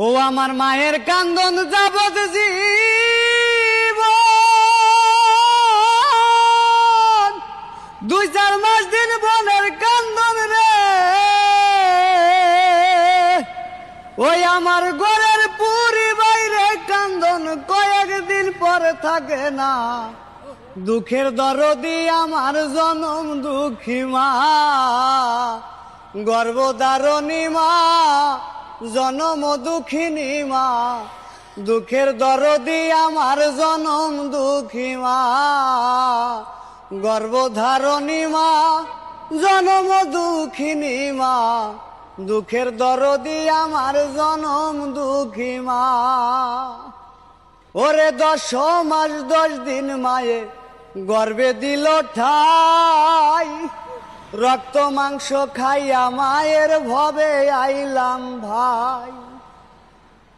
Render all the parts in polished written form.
ও আমার মায়ের কান্দন যাবত জীবন, 2-4 মাস দিন বোনের কান্দন রে। ওই আমার ঘরের পুরি বাইরে কান্দন কয়েকদিন পরে থাকে না। দুঃখের দরদি আমার জনম দুঃখী মা, গর্ভধারণী মা, জনম দুঃখিনী মা। দুঃখের দরদি আমার জনম দুঃখী মা, গর্ভধারণী মা, জনম দুঃখিনী মা। দুঃখের দরদি আমার জনম দুঃখী মা। ওরে 10 মাস 10 দিন মায়ে গর্ভে দিল ঠাই, রক্ত মাংস খাইয়া মায়ের ভবে আইলাম ভাই।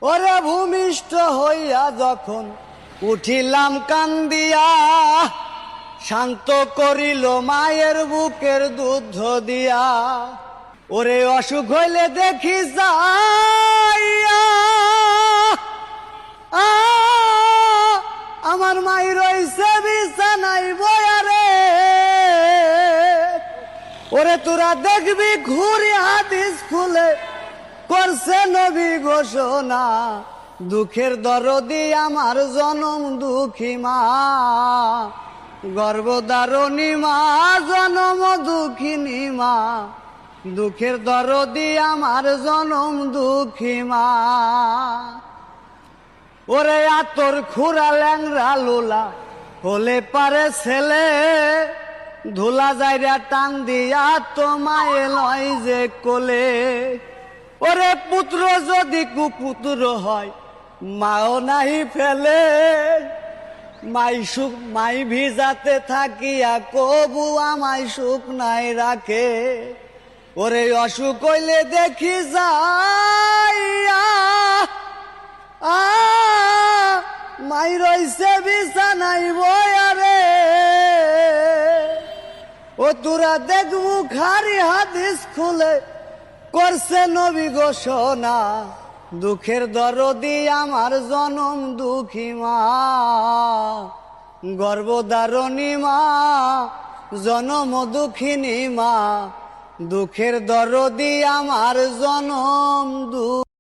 ওরে ভূমিষ্ঠ হইয়া যখন উঠিলাম কান্দিয়া, শান্ত করিল মায়ের বুকের দুধ দিয়া। ওরে অসুখ হইলে দেখি যাইয়া, আমার মাই রইছে বিছানায় বয়ারে। ওরে তোরা দেখবি ঘুরে হাদিস খুলে করছে নবী ঘোষণা। দুঃখের দরদি আমার জনম দুঃখী মা, গর্ভধারণী মা, জনম দুঃখিনী মা। দুঃখের দরদি আমার জনম দুঃখী মা। ওরে আতর খুরা ল্যাংরা লোলা হলে পারে ছেলে, ধুলা যাইরা টান দিয়া তো মায়ে লয় যে কোলে। ওরে পুত্র যদি কুপুত্র হয় মাও নাহি ফেলে, মাই ভিজাতে থাকিয়া কবু আমায় সুখ নাই রাখে। ওরে অসুখ হইলে দেখি যাইয়া, মাই রইছে বিছানায় বয়ারে। ও তোরা দেখবু খারি হাদিস খুলে করছে নবী ঘোষণা। দুঃখের দরদি আমার জনম দুঃখী মা, গর্ভধারণী মা, জনম দুঃখিনী মা। দুঃখের দরদি আমার জনম দুঃখী।